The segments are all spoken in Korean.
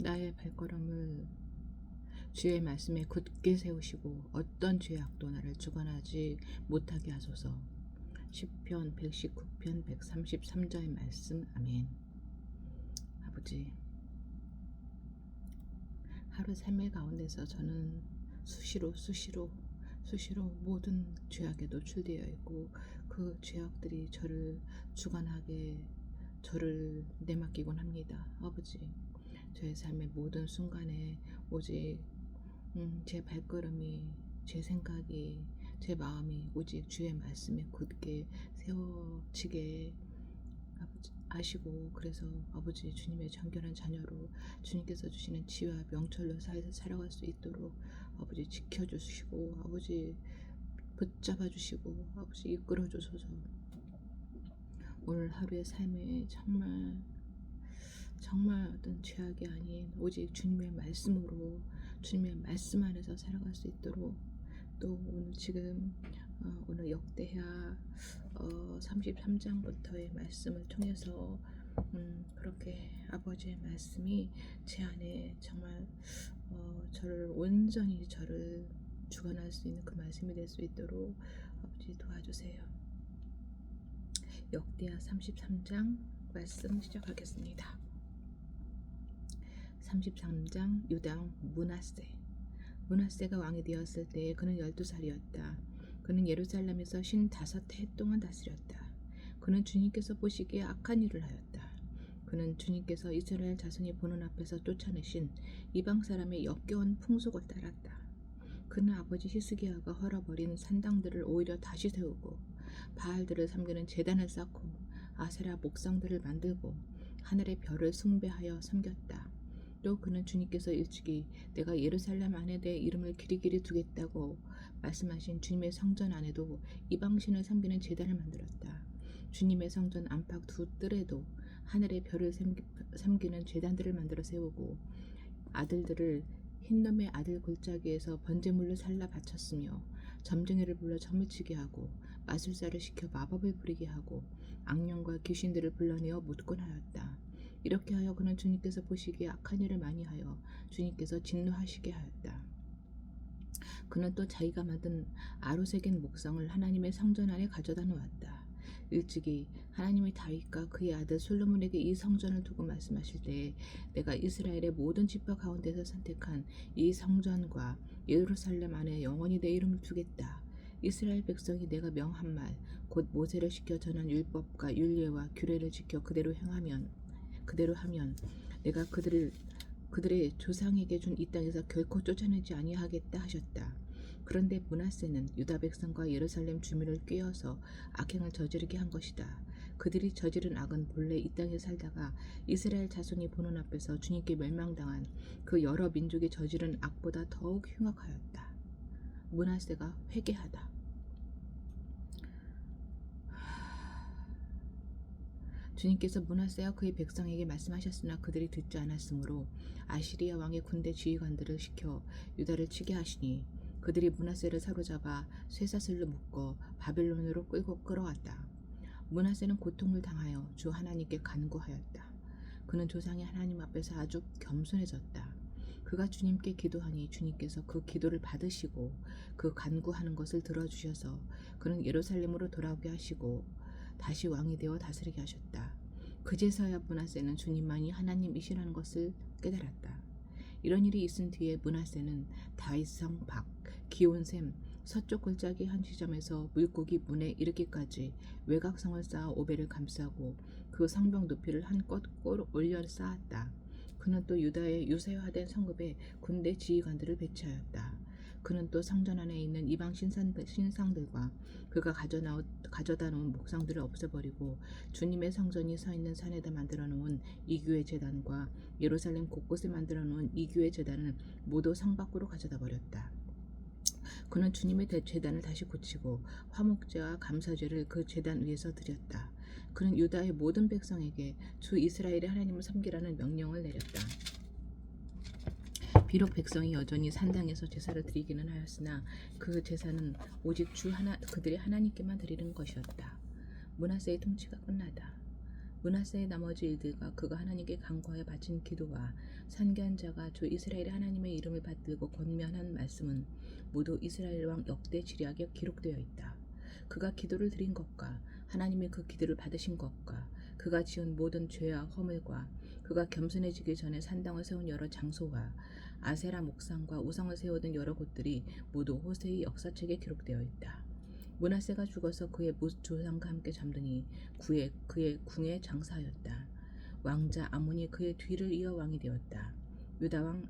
나의 발걸음을 주의 말씀에 굳게 세우시고 어떤 죄악도 나를 주관하지 못하게 하소서. 시편 119편 133절의 말씀. 아멘. 아버지, 하루 삶의 가운데서 저는 수시로 모든 죄악에 노출되어 있고 그 죄악들이 저를 주관하게 저를 내맡기곤 합니다. 아버지, 저의 삶의 모든 순간에 오직 제 발걸음이, 제 생각이, 제 마음이 오직 주의 말씀에 굳게 세워지게 아버지 아시고, 그래서 아버지 주님의 정결한 자녀로 주님께서 주시는 지혜와 명철로 살아갈 수 있도록 아버지 지켜주시고 아버지 붙잡아 주시고 아버지 이끌어 주소서. 오늘 하루의 삶에 정말 어떤 죄악이 아닌 오직 주님의 말씀으로 주님의 말씀 안에서 살아갈 수 있도록, 또 오늘 지금 오늘 역대하 33장부터의 말씀을 통해서 그렇게 아버지의 말씀이 제 안에 정말 저를 온전히 저를 주관할 수 있는 그 말씀이 될 수 있도록 아버지 도와주세요. 역대하 33장 말씀 시작하겠습니다. 33장. 유다 므낫세가 왕이 되었을 때 그는 12살이었다. 그는 예루살렘에서 55해 동안 다스렸다. 그는 주님께서 보시기에 악한 일을 하였다. 그는 주님께서 이스라엘 자손이 보는 앞에서 쫓아내신 이방 사람의 역겨운 풍속을 따랐다. 그는 아버지 히스기야가 헐어버린 산당들을 오히려 다시 세우고 바알들을 섬기는 제단을 쌓고 아세라 목상들을 만들고 하늘의 별을 숭배하여 섬겼다. 또 그는 주님께서 일찍이 내가 예루살렘 안에 내 이름을 길이길이 두겠다고 말씀하신 주님의 성전 안에도 이방신을 섬기는 제단을 만들었다. 주님의 성전 안팎 두 뜰에도 하늘의 별을 섬기는 제단들을 만들어 세우고 아들들을 흰놈의 아들 골짜기에서 번제물로 살라 바쳤으며 점쟁이를 불러 점을 치게 하고 마술사를 시켜 마법을 부리게 하고 악령과 귀신들을 불러내어 묻곤 하였다. 이렇게 하여 그는 주님께서 보시기에 악한 일을 많이 하여 주님께서 진노하시게 하였다. 그는 또 자기가 만든 아로새긴 목성을 하나님의 성전 안에 가져다 놓았다. 일찍이 하나님의 다윗과 그의 아들 솔로몬에게 이 성전을 두고 말씀하실 때에 내가 이스라엘의 모든 지파 가운데서 선택한 이 성전과 예루살렘 안에 영원히 내 이름을 두겠다. 이스라엘 백성이 내가 명한 말 곧 모세를 시켜 전한 율법과 율례와 규례를 지켜 그대로 하면 내가 그들의 조상에게 준 이 땅에서 결코 쫓아내지 아니하겠다 하셨다. 그런데 므낫세는 유다 백성과 예루살렘 주민을 꾀어서 악행을 저지르게 한 것이다. 그들이 저지른 악은 본래 이 땅에 살다가 이스라엘 자손이 보는 앞에서 주님께 멸망당한 그 여러 민족이 저지른 악보다 더욱 흉악하였다. 므낫세가 회개하다. 주님께서 므낫세와 그의 백성에게 말씀하셨으나 그들이 듣지 않았으므로 아시리아 왕의 군대 지휘관들을 시켜 유다를 치게 하시니 그들이 므낫세를 사로잡아 쇠사슬로 묶어 바벨론으로 끌고 끌어왔다. 므낫세는 고통을 당하여 주 하나님께 간구하였다. 그는 조상의 하나님 앞에서 아주 겸손해졌다. 그가 주님께 기도하니 주님께서 그 기도를 받으시고 그 간구하는 것을 들어주셔서 그는 예루살렘으로 돌아오게 하시고 다시 왕이 되어 다스리게 하셨다. 그제서야 므낫세는 주님만이 하나님이시라는 것을 깨달았다. 이런 일이 있은 뒤에 므낫세는 다윗성 밖 기온샘 서쪽 골짜기 한 지점에서 물고기 문에 이르기까지 외곽성을 쌓아 오벨을 감싸고 그 성벽 높이를 한껏 올려 쌓았다. 그는 또 유다의 유세화된 성읍에 군대 지휘관들을 배치하였다. 그는 또 성전 안에 있는 이방 신상들과 그가 가져다 놓은 목상들을 없애버리고 주님의 성전이 서 있는 산에다 만들어 놓은 이교의 제단과 예루살렘 곳곳에 만들어 놓은 이교의 제단을 모두 성 밖으로 가져다 버렸다. 그는 주님의 제단을 다시 고치고 화목제와 감사제를 그 제단 위에서 드렸다. 그는 유다의 모든 백성에게 주 이스라엘의 하나님을 섬기라는 명령을 내렸다. 비록 백성이 여전히 산당에서 제사를 드리기는 하였으나 그 제사는 오직 그들의 하나님께만 드리는 것이었다. 므낫세의 통치가 끝나다. 므낫세의 나머지 일들과 그가 하나님께 간구하여 바친 기도와 선견자가 주 이스라엘의 하나님의 이름을 받들고 권면한 말씀은 모두 이스라엘 왕 역대 지략에 기록되어 있다. 그가 기도를 드린 것과 하나님이 그 기도를 받으신 것과 그가 지은 모든 죄와 허물과 그가 겸손해지기 전에 산당을 세운 여러 장소와 아세라 목상과 우상을 세우던 여러 곳들이 모두 호세의 역사책에 기록되어 있다. 므낫세가 죽어서 그의 조상과 함께 잠드니 그의 궁에 장사하였다. 왕자 아몬이 그의 뒤를 이어 왕이 되었다. 유다 왕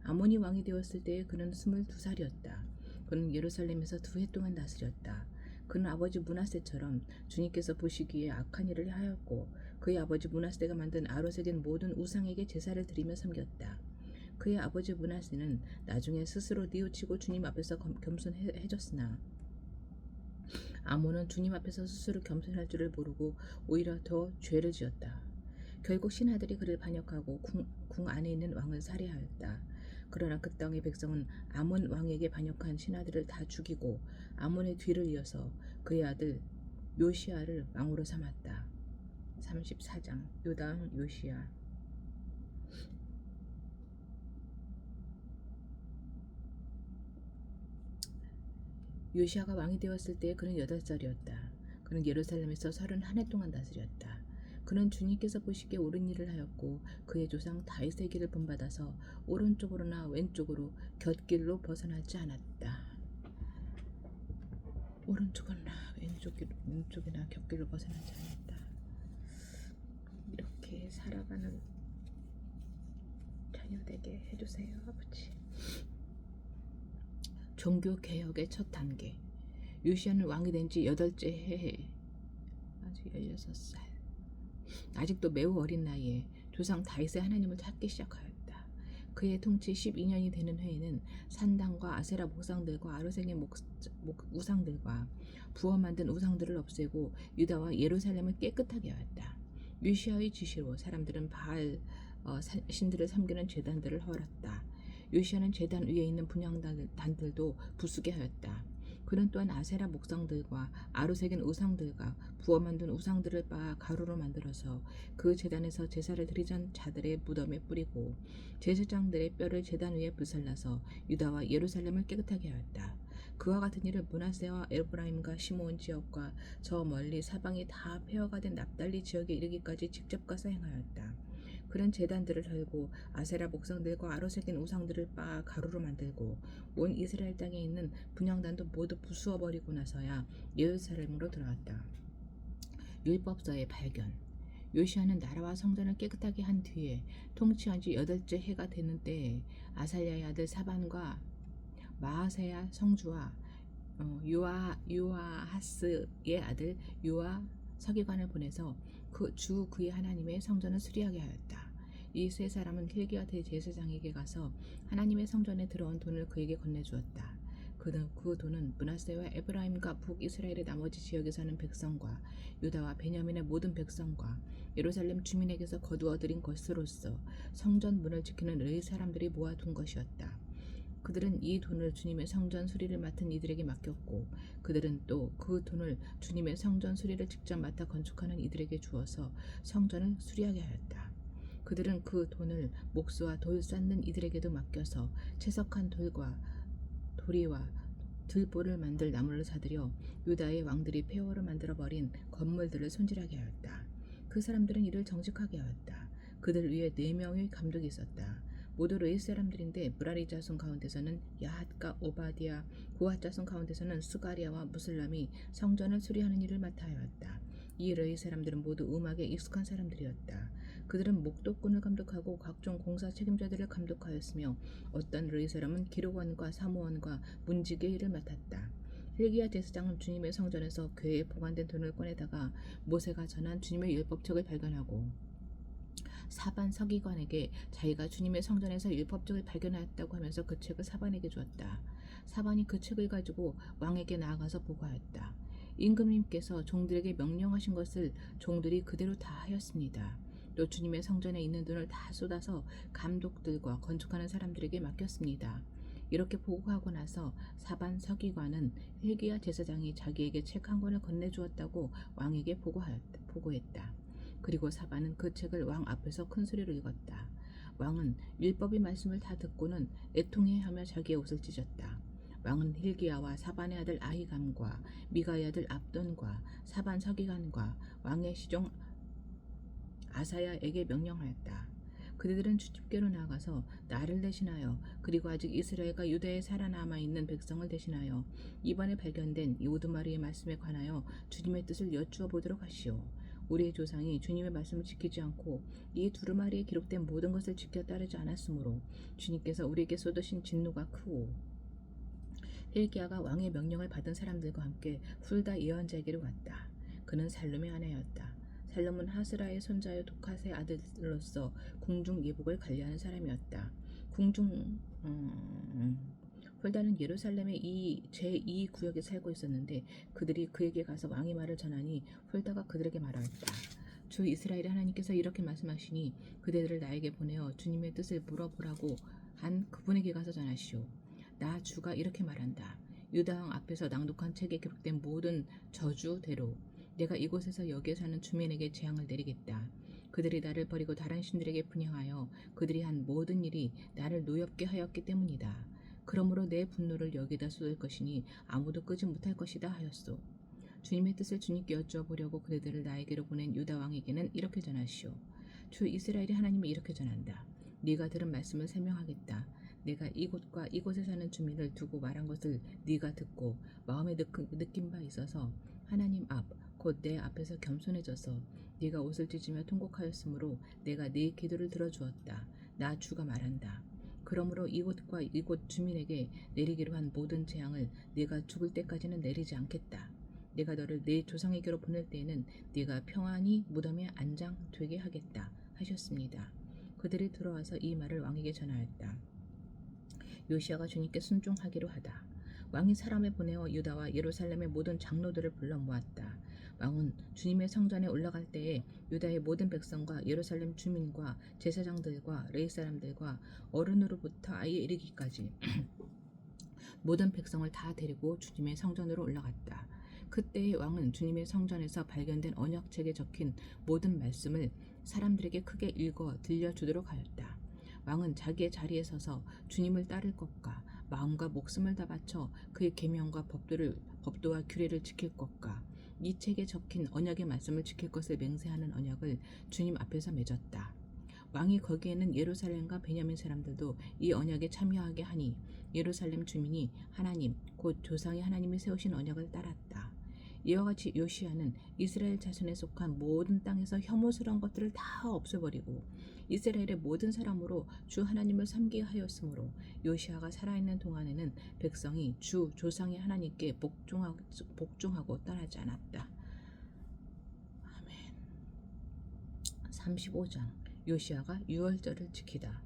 아몬이 왕이 되었을 때에 그는 22살이었다. 그는 예루살렘에서 2해 동안 다스렸다. 그는 아버지 므낫세처럼 주님께서 보시기에 악한 일을 하였고 그의 아버지 므낫세가 만든 아로새긴 모든 우상에게 제사를 드리며 섬겼다. 그의 아버지 므낫세는 나중에 스스로 뉘우치고 주님 앞에서 겸손해졌으나 아몬은 주님 앞에서 스스로 겸손할 줄을 모르고 오히려 더 죄를 지었다. 결국 신하들이 그를 반역하고 궁 안에 있는 왕을 살해하였다. 그러나 그 땅의 백성은 아몬 왕에게 반역한 신하들을 다 죽이고 아몬의 뒤를 이어서 그의 아들 요시야를 왕으로 삼았다. 34장 요당 요시야. 요시야가 왕이 되었을 때 그는 8살이었다. 그는 예루살렘에서 31해 동안 다스렸다. 그는 주님께서 보시기에 옳은 일을 하였고 그의 조상 다윗의 길을 본받아서 오른쪽으로나 왼쪽으로 곁길로 벗어나지 않았다. 오른쪽이나 왼쪽이나 곁길로 벗어나지 않았다. 이렇게 살아가는 자녀되게 해주세요, 아버지. 종교개혁의 첫 단계. 요시야는 왕이 된 지 8째 해에 아직 16살. 아직도 매우 어린 나이에 조상 다윗의 하나님을 찾기 시작하였다. 그의 통치 12년이 되는 해에는 산당과 아세라 목상들과 아로새긴 우상들과 부어 만든 우상들을 없애고 유다와 예루살렘을 깨끗하게 하였다. 요시야의 지시로 사람들은 바알 신들을 섬기는 제단들을 헐었다. 요시야는 제단 위에 있는 분향단들도 부수게 하였다. 그는 또한 아세라 목상들과 아로새긴 우상들과 부어 만든 우상들을 빻아 가루로 만들어서 그 제단에서 제사를 드리던 자들의 무덤에 뿌리고 제사장들의 뼈를 제단 위에 불살라서 유다와 예루살렘을 깨끗하게 하였다. 그와 같은 일을 므낫세와 에브라임과 시므온 지역과 저 멀리 사방이 다 폐허가 된 납달리 지역에 이르기까지 직접 가서 행하였다. 그는 제단들을 헐고 아세라 목상들과 아로새긴 우상들을 빻아 가루로 만들고 온 이스라엘 땅에 있는 분향단도 모두 부수어 버리고 나서야 예루살렘으로 들어갔다. 율법서의 발견. 요시야는 나라와 성전을 깨끗하게 한 뒤에 통치한 지 8째 해가 되는 때에 아살랴의 아들 사반과 마아세야 성주와 요아하스의 아들 요아 서기관을 보내서 그의 하나님의 성전을 수리하게 하였다. 이 세 사람은 힐기야 대제사장에게 가서 하나님의 성전에 들어온 돈을 그에게 건네주었다. 그 돈은 므낫세와 에브라임과 북이스라엘의 나머지 지역에 사는 백성과 유다와 베냐민의 모든 백성과 예루살렘 주민에게서 거두어 들인 것으로서 성전 문을 지키는 의 사람들이 모아둔 것이었다. 그들은 이 돈을 주님의 성전 수리를 맡은 이들에게 맡겼고 그들은 또 그 돈을 주님의 성전 수리를 직접 맡아 건축하는 이들에게 주어서 성전을 수리하게 하였다. 그들은 그 돈을 목수와 돌 쌓는 이들에게도 맡겨서 채석한 도리와 들보를 만들 나무를 사들여 유다의 왕들이 폐허로 만들어버린 건물들을 손질하게 하였다. 그 사람들은 이를 정직하게 하였다. 그들 위에 4명의 감독이 있었다. 모두 르이 사람들인데 므라리 자손 가운데서는 야핫과 오바디아, 고핫 자손 가운데서는 스가리아와 무슬람이 성전을 수리하는 일을 맡아 하였다. 이 르이 사람들은 모두 음악에 익숙한 사람들이었다. 그들은 목독꾼을 감독하고 각종 공사 책임자들을 감독하였으며 어떤 르이 사람은 기록원과 사무원과 문지기의 일을 맡았다. 힐기야 제사장은 주님의 성전에서 궤에 보관된 돈을 꺼내다가 모세가 전한 주님의 율법책을 발견하고 사반 서기관에게 자기가 주님의 성전에서 율법책을 발견하였다고 하면서 그 책을 사반에게 주었다. 사반이 그 책을 가지고 왕에게 나아가서 보고하였다. 임금님께서 종들에게 명령하신 것을 종들이 그대로 다 하였습니다. 또 주님의 성전에 있는 돈을 다 쏟아서 감독들과 건축하는 사람들에게 맡겼습니다. 이렇게 보고하고 나서 사반 서기관은 힐기야 제사장이 자기에게 책 한 권을 건네주었다고 왕에게 보고했다. 그리고 사반은 그 책을 왕 앞에서 큰 소리로 읽었다. 왕은 율법의 말씀을 다 듣고는 애통해하며 자기의 옷을 찢었다. 왕은 hil기야와 사반의 아들 아히감과 미가의 아들 압돈과 사반 서기관과 왕의 시종 아사야에게 명령하였다. 그들은 주집께로 나아가서 나를 대신하여 그리고 아직 이스라엘과 유다에 살아남아 있는 백성을 대신하여 이번에 발견된 이 우두머리의 말씀에 관하여 주님의 뜻을 여쭈어 보도록 하시오. 우리의 조상이 주님의 말씀을 지키지 않고 이 두루마리에 기록된 모든 것을 지켜 따르지 않았으므로 주님께서 우리에게 쏟으신 진노가 크고 hil기야가 왕의 명령을 받은 사람들과 함께 훌다 예언자에게로 갔다. 그는 살룸의 아내였다. 살룸은 하스라의 손자여 도카스의 아들로서 궁중 예복을 관리하는 사람이었다. 훌다는 예루살렘의 제2구역에 살고 있었는데 그들이 그에게 가서 왕의 말을 전하니 훌다가 그들에게 말하였다. 주 이스라엘의 하나님께서 이렇게 말씀하시니 그대들을 나에게 보내어 주님의 뜻을 물어보라고 한 그분에게 가서 전하시오. 나 주가 이렇게 말한다. 유다왕 앞에서 낭독한 책에 기록된 모든 저주대로 내가 이곳에서 여기에 사는 주민에게 재앙을 내리겠다. 그들이 나를 버리고 다른 신들에게 분향하여 그들이 한 모든 일이 나를 노엽게 하였기 때문이다. 그러므로 내 분노를 여기다 쏟을 것이니 아무도 끄지 못할 것이다 하였소. 주님의 뜻을 주님께 여쭈어보려고 그들을 나에게로 보낸 유다왕에게는 이렇게 전하시오. 주 이스라엘의 하나님이 이렇게 전한다. 네가 들은 말씀을 설명하겠다. 내가 이곳과 이곳에 사는 주민을 두고 말한 것을 네가 듣고 마음에 느낀 바 있어서 하나님 앞 곧 내 앞에서 겸손해져서 네가 옷을 찢으며 통곡하였으므로 내가 네 기도를 들어주었다. 나 주가 말한다. 그러므로 이곳과 이곳 주민에게 내리기로 한 모든 재앙을 네가 죽을 때까지는 내리지 않겠다. 내가 너를 네 조상에게로 보낼 때에는 네가 평안히 무덤에 안장되게 하겠다 하셨습니다. 그들이 들어와서 이 말을 왕에게 전하였다. 요시야가 주님께 순종하기로 하다. 왕이 사람을 보내어 유다와 예루살렘의 모든 장로들을 불러 모았다. 왕은 주님의 성전에 올라갈 때에 유다의 모든 백성과 예루살렘 주민과 제사장들과 레위 사람들과 어른으로부터 아이에 이르기까지 모든 백성을 다 데리고 주님의 성전으로 올라갔다. 그때의 왕은 주님의 성전에서 발견된 언약책에 적힌 모든 말씀을 사람들에게 크게 읽어 들려주도록 하였다. 왕은 자기의 자리에 서서 주님을 따를 것과 마음과 목숨을 다 바쳐 그의 계명과 법도와 규례를 지킬 것과 이 책에 적힌 언약의 말씀을 지킬 것을 맹세하는 언약을 주님 앞에서 맺었다. 왕이 거기에는 예루살렘과 베냐민 사람들도 이 언약에 참여하게 하니 예루살렘 주민이 하나님 곧 조상의 하나님이 세우신 언약을 따랐다. 이와 같이 요시야는 이스라엘 자손에 속한 모든 땅에서 혐오스러운 것들을 다 없애버리고 이스라엘의 모든 사람으로 주 하나님을 섬기게 하였으므로 요시야가 살아있는 동안에는 백성이 주 조상의 하나님께 복종하고 떠나지 않았다. 아멘. 35장 요시야가 유월절을 지키다.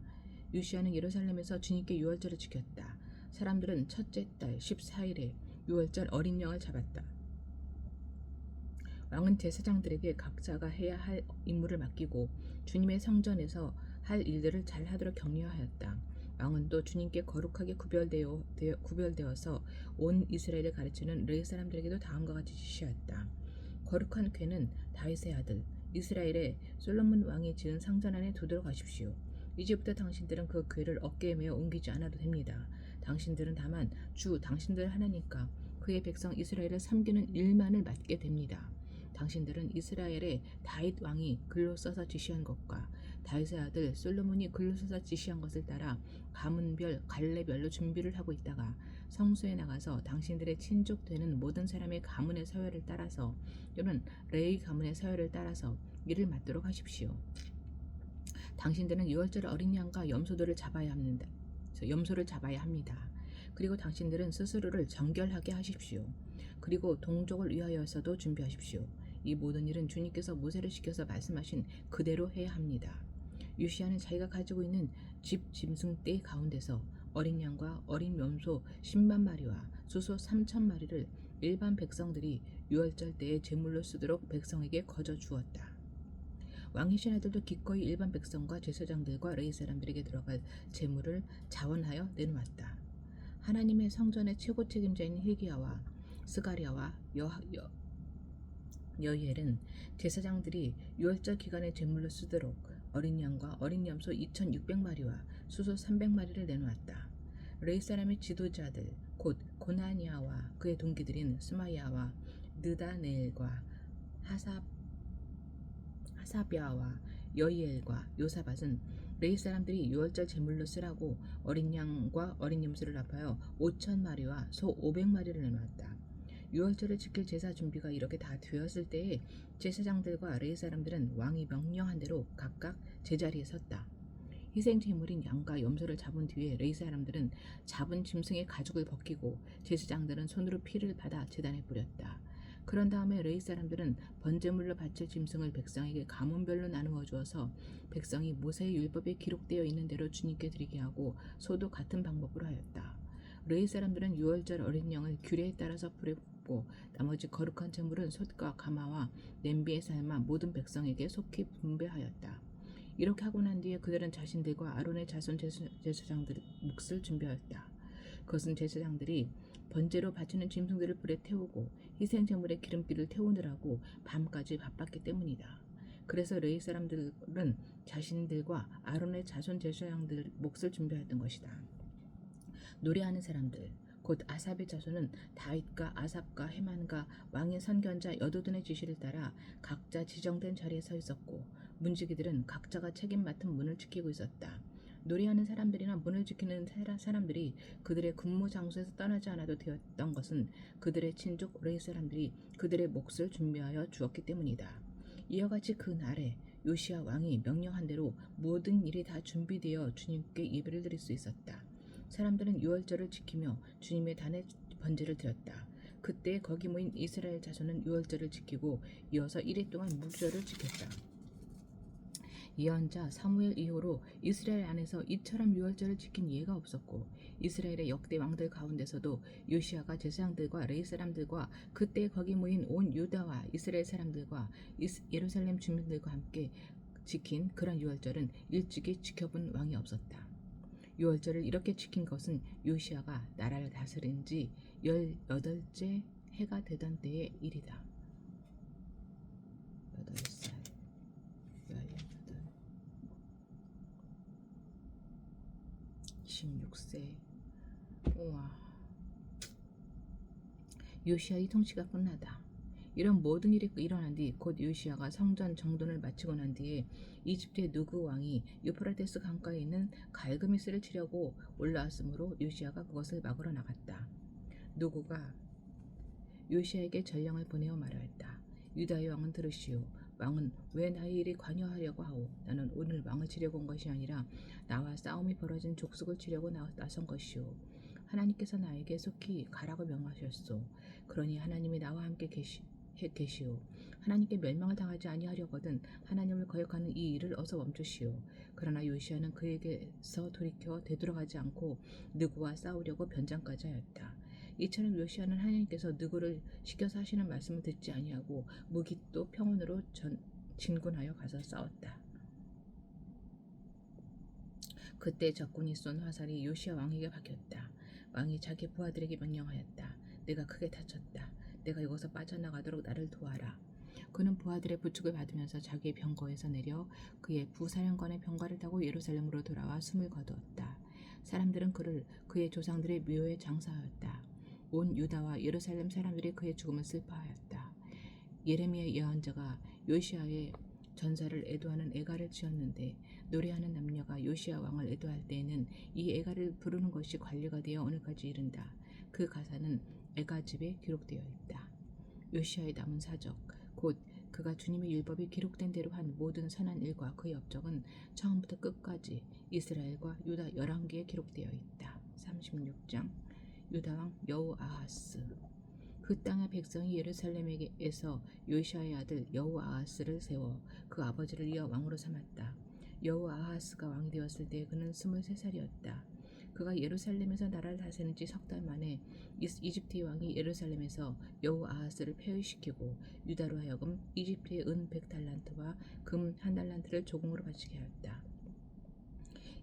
요시야는 예루살렘에서 주님께 유월절을 지켰다. 사람들은 첫째 달 14일에 유월절 어린 양을 잡았다. 왕은 제사장들에게 각자가 해야 할 임무를 맡기고 주님의 성전에서 할 일들을 잘 하도록 격려하였다. 왕은 또 주님께 거룩하게 구별되어서 온 이스라엘을 가르치는 레위 사람들에게도 다음과 같이 지시하였다. 거룩한 궤는 다윗의 아들 이스라엘의 솔로몬 왕이 지은 성전 안에 두도록 하십시오. 이제부터 당신들은 그 궤를 어깨에 메어 옮기지 않아도 됩니다. 당신들은 다만 주 당신들 하나님과 그의 백성 이스라엘을 섬기는 일만을 맡게 됩니다. 당신들은 이스라엘의 다윗 왕이 글로 써서 지시한 것과 다윗의 아들 솔로몬이 글로 써서 지시한 것을 따라 가문별, 갈래별로 준비를 하고 있다가 성소에 나가서 당신들의 친족 되는 모든 사람의 가문의 서열을 따라서 또는 레위 가문의 서열을 따라서 일을 맡도록 하십시오. 당신들은 유월절 어린 양과 염소를 잡아야 합니다. 그리고 당신들은 스스로를 정결하게 하십시오. 그리고 동족을 위하여서도 준비하십시오. 이 모든 일은 주님께서 모세를 시켜서 말씀하신 그대로 해야 합니다. 요시야는 자기가 가지고 있는 짐승 떼 가운데서 어린 양과 어린 염소 10만 마리와 수소 3천 마리를 일반 백성들이 유월절 때에 제물로 쓰도록 백성에게 거저 주었다. 왕의 신하들도 기꺼이 일반 백성과 제사장들과 레위 사람들에게 들어갈 제물을 자원하여 내놓았다. 하나님의 성전의 최고 책임자인 hil기야와 스가랴와 여이엘은 제사장들이 유월절 기간에 제물로 쓰도록 어린 양과 어린 염소 2,600마리와 수소 300마리를 내놓았다. 레위 사람의 지도자들 곧 고나니아와 그의 동기들인 스마야와 느다네엘과 하사비아와 여이엘과 요사밧은 레위 사람들이 유월절 제물로 쓰라고 어린 양과 어린 염소를 합하여 5,000마리와 소 500마리를 내놓았다. 유월절을 지킬 제사 준비가 이렇게 다 되었을 때에 제사장들과 레위 사람들은 왕이 명령한 대로 각각 제자리에 섰다. 희생 제물인 양과 염소를 잡은 뒤에 레위 사람들은 잡은 짐승의 가죽을 벗기고 제사장들은 손으로 피를 받아 제단에 뿌렸다. 그런 다음에 레위 사람들은 번제물로 바칠 짐승을 백성에게 가문별로 나누어 주어서 백성이 모세의 율법에 기록되어 있는 대로 주님께 드리게 하고 소도 같은 방법으로 하였다. 레위 사람들은 유월절 어린 양을 규례에 따라서 뿌렸고 나머지 거룩한 제물은 솥과 가마와 냄비에 삶아 모든 백성에게 속히 분배하였다. 이렇게 하고 난 뒤에 그들은 자신들과 아론의 자손 제사장들의 몫을 준비하였다. 그것은 제사장들이 번제로 바치는 짐승들을 불에 태우고 희생제물의 기름기를 태우느라고 밤까지 바빴기 때문이다. 그래서 레위 사람들은 자신들과 아론의 자손 제사장들 몫을 준비하였던 것이다. 노래하는 사람들 곧 아삽의 자손은 다윗과 아삽과 헤만과 왕의 선견자 여도둔의 지시를 따라 각자 지정된 자리에 서 있었고 문지기들은 각자가 책임 맡은 문을 지키고 있었다. 노래하는 사람들이나 문을 지키는 사람들이 그들의 근무 장소에서 떠나지 않아도 되었던 것은 그들의 친족 레위 사람들이 그들의 몫을 준비하여 주었기 때문이다. 이와 같이 그 날에 요시야 왕이 명령한 대로 모든 일이 다 준비되어 주님께 예배를 드릴 수 있었다. 사람들은 유월절을 지키며 주님의 단에 번제를 드렸다. 그때 거기 모인 이스라엘 자손은 유월절을 지키고 이어서 1일 동안 무교절을 지켰다. 예언자 사무엘 이후로 이스라엘 안에서 이처럼 유월절을 지킨 예가 없었고 이스라엘의 역대 왕들 가운데서도 요시야가 제사장들과 레위 사람들과 그때 거기 모인 온 유다와 이스라엘 사람들과 예루살렘 주민들과 함께 지킨 그런 유월절은 일찍이 지켜본 왕이 없었다. 유월절을 이렇게 지킨 것은 요시야가 나라를 다스린 지 18째 해가 되던 때의 일이다. 8살, 18, 16세. 우와. 요시야의 통치가 끝나다. 이런 모든 일이 일어난 뒤 곧 요시야가 성전 정돈을 마치고 난 뒤에 이집트의 누구 왕이 유프라테스 강가에 있는 갈그미스를 치려고 올라왔으므로 요시야가 그것을 막으러 나갔다. 누구가 요시야에게 전령을 보내어 말하였다. 유다의 왕은 들으시오. 왕은 왜 나의 일에 관여하려고 하오? 나는 오늘 왕을 치려고 온 것이 아니라 나와 싸움이 벌어진 족속을 치려고 나선 것이오. 하나님께서 나에게 속히 가라고 명하셨소. 그러니 하나님이 나와 함께 계시오. 하나님께 멸망을 당하지 아니하려거든 하나님을 거역하는 이 일을 어서 멈추시오. 그러나 요시야는 그에게서 돌이켜 되돌아가지 않고 느구와 싸우려고 변장까지 하였다. 이처럼 요시야는 하나님께서 느구를 시켜서 하시는 말씀을 듣지 아니하고 무기또 평원으로 진군하여 가서 싸웠다. 그때 적군이 쏜 화살이 요시야 왕에게 박혔다. 왕이 자기 부하들에게 명령하였다. 내가 크게 다쳤다. 내가 이곳에서 빠져나가도록 나를 도와라. 그는 부하들의 부축을 받으면서 자기의 병거에서 내려 그의 부사령관의 병거를 타고 예루살렘으로 돌아와 숨을 거두었다. 사람들은 그를 그의 조상들의 묘에 장사하였다. 온 유다와 예루살렘 사람들이 그의 죽음을 슬퍼하였다. 예레미야 예언자가 요시야의 전사를 애도하는 애가를 지었는데 노래하는 남녀가 요시야 왕을 애도할 때에는 이 애가를 부르는 것이 관리가 되어 오늘까지 이른다. 그 가사는 애가집에 기록되어 있다. 요시야의 남은 사적 곧 그가 주님의 율법이 기록된 대로 한 모든 선한 일과 그의 업적은 처음부터 끝까지 이스라엘과 유다 11개에 기록되어 있다. 36장 유다왕 여호아하스. 그 땅의 백성이 예루살렘에서 요시야의 아들 여호아하스를 세워 그 아버지를 이어 왕으로 삼았다. 여호아하스가 왕이 되었을 때 그는 23살이었다. 그가 예루살렘에서 나라를 다스린 지 석 달 만에 이집트의 왕이 예루살렘에서 여호아하스를 폐위시키고 유다로 하여금 이집트의 은 100달란트와 금 1달란트를 조공으로 바치게 하였다.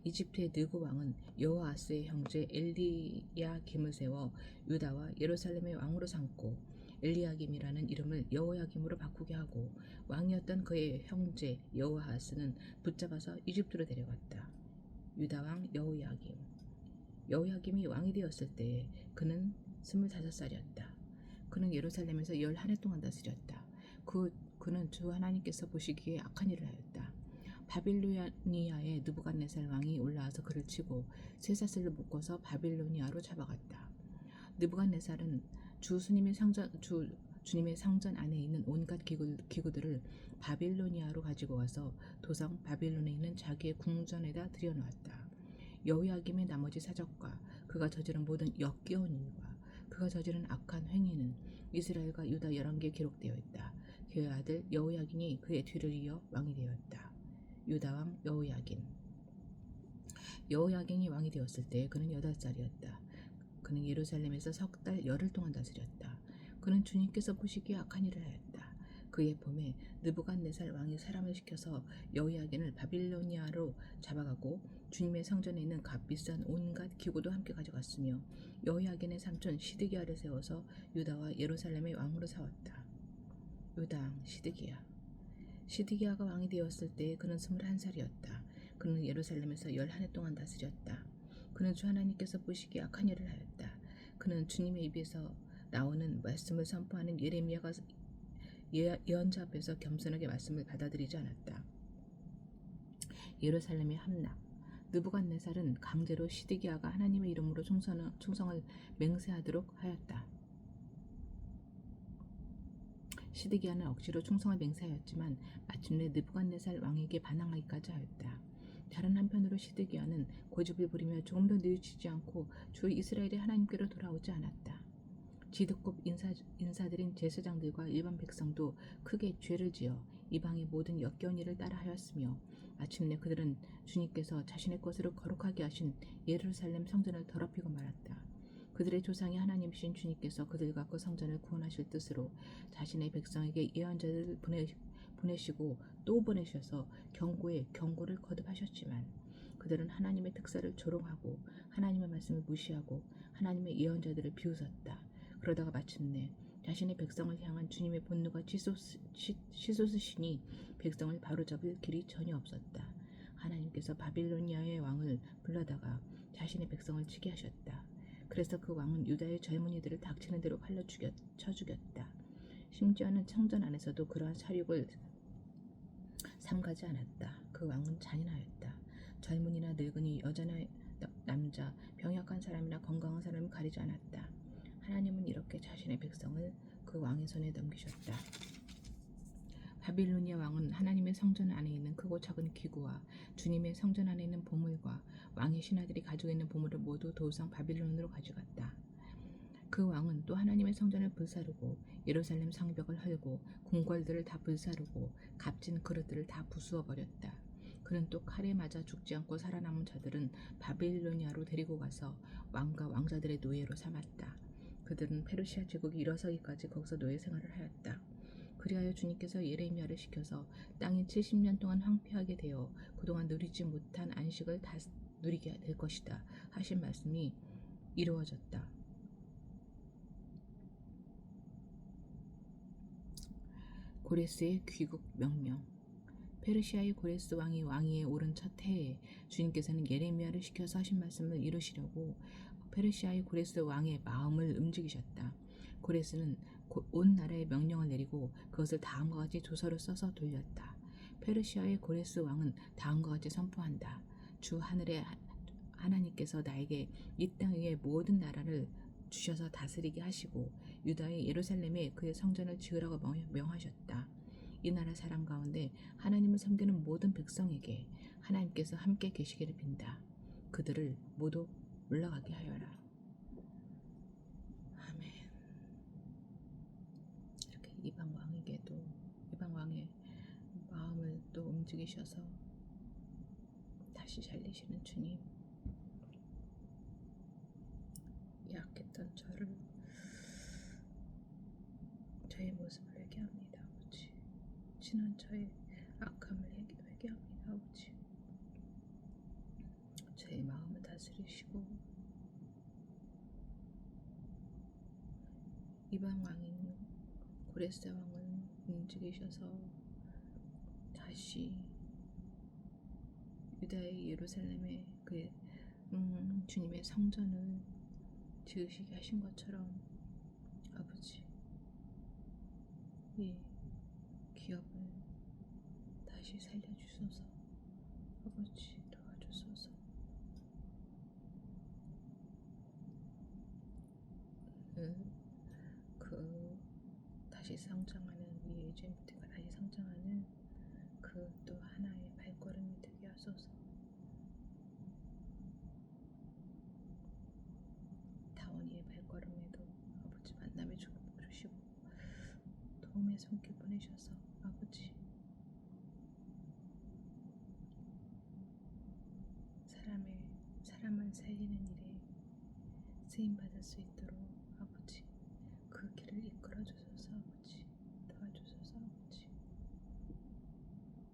이집트의 느고 왕은 여호아스의 형제 엘리야김을 세워 유다와 예루살렘의 왕으로 삼고 엘리야김이라는 이름을 여호야김으로 바꾸게 하고 왕이었던 그의 형제 여호아하스는 붙잡아서 이집트로 데려갔다. 유다 왕 여호야김. 여호야김이 왕이 되었을 때 그는 25살이었다. 그는 예루살렘에서 11해 동안 다스렸다. 그는 주 하나님께서 보시기에 악한 일을 하였다. 바빌로니아의 느부갓네살 왕이 올라와서 그를 치고 쇠사슬로 묶어서 바빌로니아로 잡아갔다. 느부갓네살은 주님의 상전 안에 있는 온갖 기구들을 바빌로니아로 가지고 와서 도성 바빌론에 있는 자기의 궁전에다 들여놓았다. 여호야김의 나머지 사적과 그가 저지른 모든 역겨운 일과 그가 저지른 악한 행위는 이스라엘과 유다 11개에 기록되어 있다. 그의 아들 여호야긴이 그의 뒤를 이어 왕이 되었다. 유다 왕 여호야긴. 여호야긴이 왕이 되었을 때 그는 8살이었다. 그는 예루살렘에서 석 달 열흘 동안 다스렸다. 그는 주님께서 보시기에 악한 일을 하였다. 그의 봄에 느부갓네살 왕이 사람을 시켜서 여호야긴을 바빌로니아로 잡아가고 주님의 성전에 있는 값비싼 온갖 기구도 함께 가져갔으며 여호야긴의 삼촌 시드기야를 세워서 유다와 예루살렘의 왕으로 세웠다. 유다 왕 시드기야. 시드기야가 왕이 되었을 때 그는 21살이었다. 그는 예루살렘에서 11해 동안 다스렸다. 그는 주 하나님께서 보시기에 악한 일을 하였다. 그는 주님의 입에서 나오는 말씀을 선포하는 예레미야가 예언자 앞에서 겸손하게 말씀을 받아들이지 않았다. 예루살렘의 함락. 느부갓네살은 강제로 시드기야가 하나님의 이름으로 충성을 맹세하도록 하였다. 시드기야는 억지로 충성을 맹세하였지만 마침내 느부갓네살 왕에게 반항하기까지 하였다. 다른 한편으로 시드기야는 고집을 부리며 조금 더 뉘우치지 않고 주 이스라엘의 하나님께로 돌아오지 않았다. 지드급 인사들인 제사장들과 일반 백성도 크게 죄를 지어 이방의 모든 역겨운 일을 따라하였으며 마침내 그들은 주님께서 자신의 것으로 거룩하게 하신 예루살렘 성전을 더럽히고 말았다. 그들의 조상이 하나님이신 주님께서 그들과 그 성전을 구원하실 뜻으로 자신의 백성에게 예언자들을 보내시고 또 보내셔서 경고에 경고를 거듭하셨지만 그들은 하나님의 특사를 조롱하고 하나님의 말씀을 무시하고 하나님의 예언자들을 비웃었다. 그러다가 마침내 자신의 백성을 향한 주님의 분노가 치솟으시니 백성을 바로잡을 길이 전혀 없었다. 하나님께서 바빌로니아의 왕을 불러다가 자신의 백성을 치게 하셨다. 그래서 그 왕은 유다의 젊은이들을 닥치는 대로 칼로 쳐 죽였다. 심지어는 성전 안에서도 그러한 사륙을 삼가지 않았다. 그 왕은 잔인하였다. 젊은이나 늙은이, 여자나 남자, 병약한 사람이나 건강한 사람을 가리지 않았다. 하나님은 이렇게 자신의 백성을 그 왕의 손에 넘기셨다. 바빌로니아 왕은 하나님의 성전 안에 있는 크고 작은 기구와 주님의 성전 안에 있는 보물과 왕의 신하들이 가지고 있는 보물을 모두 도성 바빌론으로 가져갔다. 그 왕은 또 하나님의 성전을 불사르고 예루살렘 성벽을 헐고 궁궐들을 다 불사르고 값진 그릇들을 다 부수어 버렸다. 그는 또 칼에 맞아 죽지 않고 살아남은 자들은 바빌로니아로 데리고 가서 왕과 왕자들의 노예로 삼았다. 그들은 페르시아 제국이 일어서기까지 거기서 노예 생활을 하였다. 그리하여 주님께서 예레미야를 시켜서 땅이 70년 동안 황폐하게 되어 그동안 누리지 못한 안식을 다 누리게 될 것이다 하신 말씀이 이루어졌다. 고레스의 귀국 명령. 페르시아의 고레스 왕이 왕위에 오른 첫 해에 주님께서는 예레미야를 시켜서 하신 말씀을 이루시려고 페르시아의 고레스 왕의 마음을 움직이셨다. 고레스는 온 나라에 명령을 내리고 그것을 다음과 같이 조서로 써서 돌렸다. 페르시아의 고레스 왕은 다음과 같이 선포한다. 주 하늘의 하나님께서 나에게 이 땅 위의 모든 나라를 주셔서 다스리게 하시고 유다의 예루살렘에 그의 성전을 지으라고 명하셨다. 이 나라 사람 가운데 하나님을 섬기는 모든 백성에게 하나님께서 함께 계시기를 빈다. 그들을 모두 올라가게 하여라. 아멘. 이렇게 이방 왕의 마음을 또 움직이셔서 다시 살리시는 주님, 약했던 저의 모습을 회개합니다. 아버지, 지난 저의 악함을 회개합니다. 아버지, 저의 마음을 다스리시고 이방 왕인 고레스왕을 움직이셔서 다시 유다의 예루살렘에 그 주님의 성전을 지으시게 하신 것처럼 아버지 이 기업을 다시 살려주소서. 아버지 도와주소서. 그 다시 성장하는 이 에이전트가 다시 성장하는 그 또 하나의 발걸음이 되게 하소서. 다원이의 발걸음에도 아버지 만남의 축복 주시고 도움의 손길 보내셔서 아버지 사람을 살리는 일에 쓰임 받을 수 있도록 아버지 그 길을 이끌어 주소서. 아버지 도와주소서. 아버지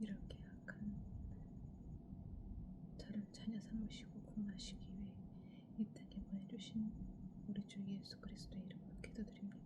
이렇게 약한 저를 자녀 삼으시고 구원하시기 위해 이 땅에 보내주신 우리 주 예수 그리스도의 이름으로 기도드립니다.